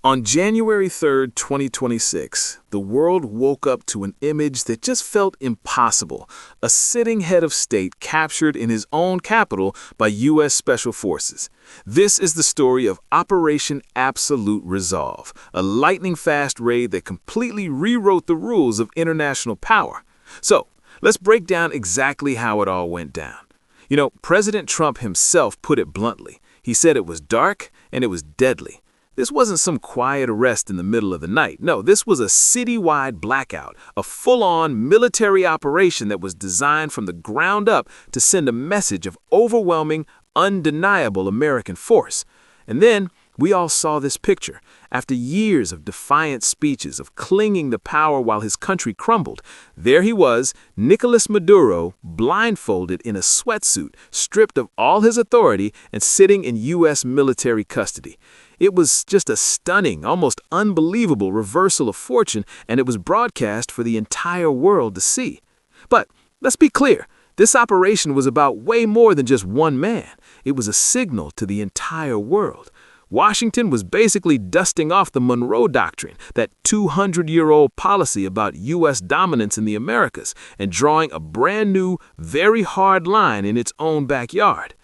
On January 3rd, 2026, the world woke up to an image that just felt impossible. A sitting head of state captured in his own capital by U.S. Special Forces. This is the story of Operation Absolute Resolve, a lightning-fast raid that completely rewrote the rules of international power. So, let's break down exactly how it all went down. President Trump himself put it bluntly. He said it was dark and it was deadly. This wasn't some quiet arrest in the middle of the night. No, this was a citywide blackout, a full-on military operation that was designed from the ground up to send a message of overwhelming, undeniable American force. And then we all saw this picture. After years of defiant speeches, of clinging to power while his country crumbled, there he was, Nicolas Maduro, blindfolded in a sweatsuit, stripped of all his authority and sitting in U.S. military custody. It was just a stunning, almost unbelievable reversal of fortune, and it was broadcast for the entire world to see. But let's be clear, this operation was about way more than just one man. It was a signal to the entire world. Washington was basically dusting off the Donroe Doctrine, that 200-year-old policy about U.S. dominance in the Americas, and drawing a brand new, very hard line in its own backyard.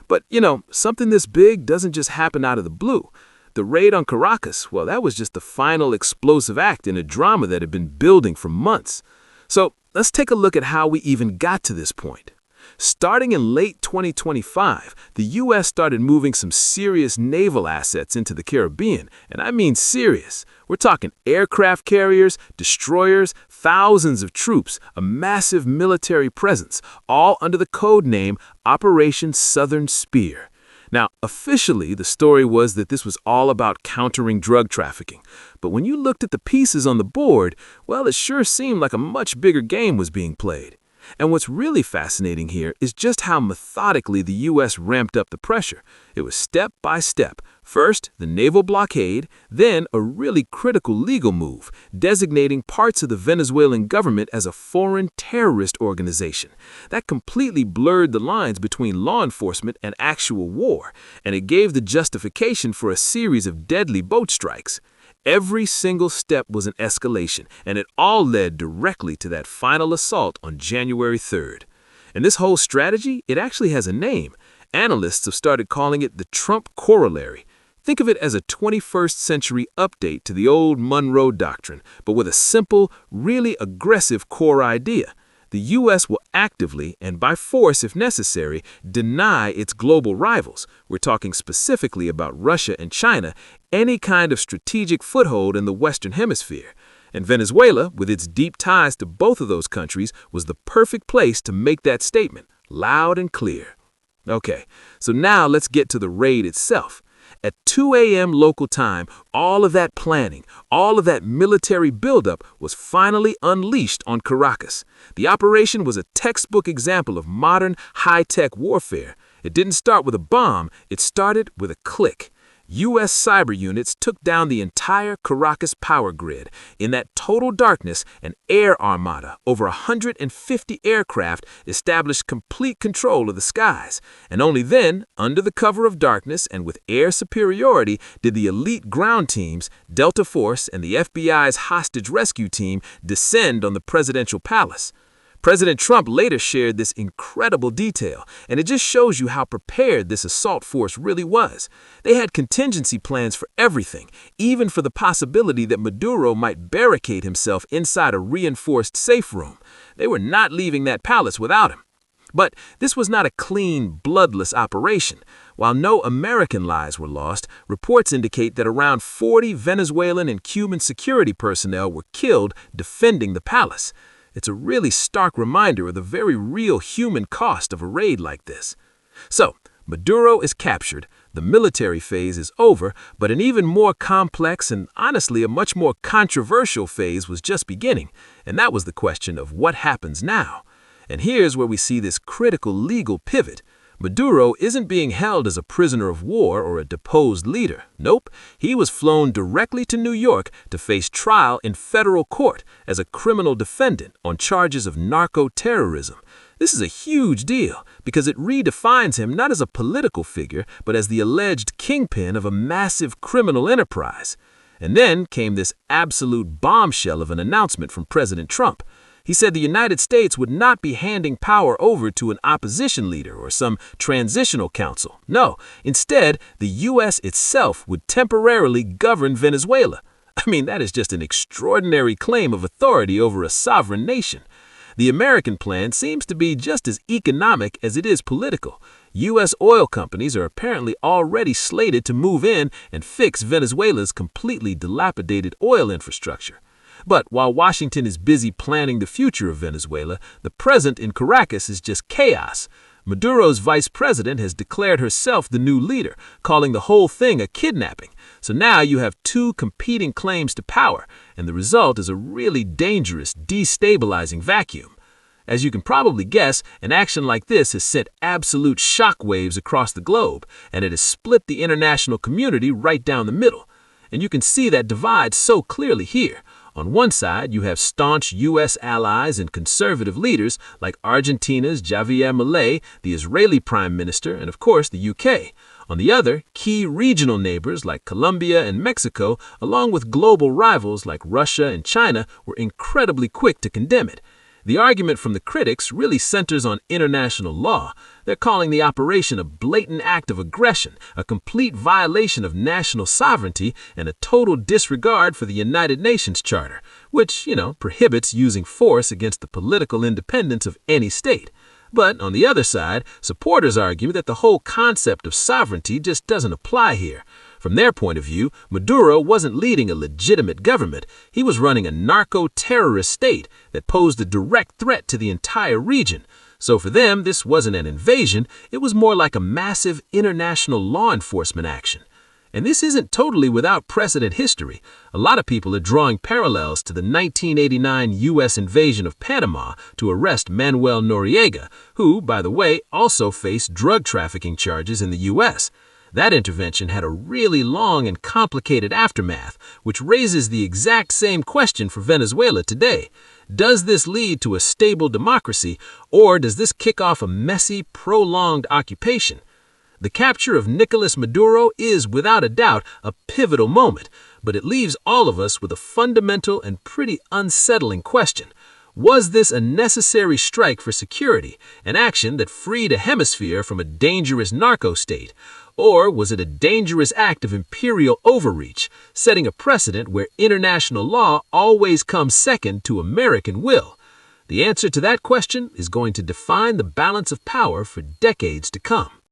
But, something this big doesn't just happen out of the blue. The raid on Caracas, well, that was just the final explosive act in a drama that had been building for months. So let's take a look at how we even got to this point. Starting in late 2025, the U.S. started moving some serious naval assets into the Caribbean, and I mean serious. We're talking aircraft carriers, destroyers, thousands of troops, a massive military presence, all under the code name Operation Southern Spear. Now, officially, the story was that this was all about countering drug trafficking. But when you looked at the pieces on the board, well, it sure seemed like a much bigger game was being played. And what's really fascinating here is just how methodically the U.S. ramped up the pressure. It was step by step. First, the naval blockade, then a really critical legal move, designating parts of the Venezuelan government as a foreign terrorist organization. That completely blurred the lines between law enforcement and actual war, and it gave the justification for a series of deadly boat strikes. Every single step was an escalation, and it all led directly to that final assault on January 3rd. And this whole strategy, it actually has a name. Analysts have started calling it the Trump Corollary. Think of it as a 21st century update to the old Donroe Doctrine, but with a simple, really aggressive core idea. The U.S. will actively, and by force if necessary, deny its global rivals, we're talking specifically about Russia and China, any kind of strategic foothold in the Western Hemisphere. And Venezuela, with its deep ties to both of those countries, was the perfect place to make that statement, loud and clear. Okay, so now let's get to the raid itself. At 2 a.m. local time, all of that planning, all of that military buildup was finally unleashed on Caracas. The operation was a textbook example of modern, high-tech warfare. It didn't start with a bomb, it started with a click. U.S. cyber units took down the entire Caracas power grid. In that total darkness, an air armada, over 150 aircraft, established complete control of the skies. And only then, under the cover of darkness and with air superiority, did the elite ground teams, Delta Force and the FBI's hostage rescue team, descend on the presidential palace. President Trump later shared this incredible detail, and it just shows you how prepared this assault force really was. They had contingency plans for everything, even for the possibility that Maduro might barricade himself inside a reinforced safe room. They were not leaving that palace without him. But this was not a clean, bloodless operation. While no American lives were lost, reports indicate that around 40 Venezuelan and Cuban security personnel were killed defending the palace. It's a really stark reminder of the very real human cost of a raid like this. So, Maduro is captured, the military phase is over, but an even more complex and honestly a much more controversial phase was just beginning, and that was the question of what happens now. And here's where we see this critical legal pivot. Maduro isn't being held as a prisoner of war or a deposed leader. Nope, he was flown directly to New York to face trial in federal court as a criminal defendant on charges of narco-terrorism. This is a huge deal because it redefines him not as a political figure, but as the alleged kingpin of a massive criminal enterprise. And then came this absolute bombshell of an announcement from President Trump. He said the United States would not be handing power over to an opposition leader or some transitional council. No, instead, the U.S. itself would temporarily govern Venezuela. I mean, that is just an extraordinary claim of authority over a sovereign nation. The American plan seems to be just as economic as it is political. U.S. oil companies are apparently already slated to move in and fix Venezuela's completely dilapidated oil infrastructure. But while Washington is busy planning the future of Venezuela, the present in Caracas is just chaos. Maduro's vice president has declared herself the new leader, calling the whole thing a kidnapping. So now you have two competing claims to power, and the result is a really dangerous, destabilizing vacuum. As you can probably guess, an action like this has sent absolute shockwaves across the globe, and it has split the international community right down the middle. And you can see that divide so clearly here. On one side, you have staunch U.S. allies and conservative leaders like Argentina's Javier Milei, the Israeli Prime Minister, and of course the UK. On the other, key regional neighbors like Colombia and Mexico, along with global rivals like Russia and China, were incredibly quick to condemn it. The argument from the critics really centers on international law. They're calling the operation a blatant act of aggression, a complete violation of national sovereignty, and a total disregard for the United Nations Charter, which, prohibits using force against the political independence of any state. But on the other side, supporters argue that the whole concept of sovereignty just doesn't apply here. From their point of view, Maduro wasn't leading a legitimate government. He was running a narco-terrorist state that posed a direct threat to the entire region. So for them, this wasn't an invasion, it was more like a massive international law enforcement action. And this isn't totally without precedent history. A lot of people are drawing parallels to the 1989 U.S. invasion of Panama to arrest Manuel Noriega, who, by the way, also faced drug trafficking charges in the U.S. That intervention had a really long and complicated aftermath, which raises the exact same question for Venezuela today. Does this lead to a stable democracy, or does this kick off a messy, prolonged occupation? The capture of Nicolas Maduro is, without a doubt, a pivotal moment, but it leaves all of us with a fundamental and pretty unsettling question. Was this a necessary strike for security, an action that freed a hemisphere from a dangerous narco-state? Or was it a dangerous act of imperial overreach, setting a precedent where international law always comes second to American will? The answer to that question is going to define the balance of power for decades to come.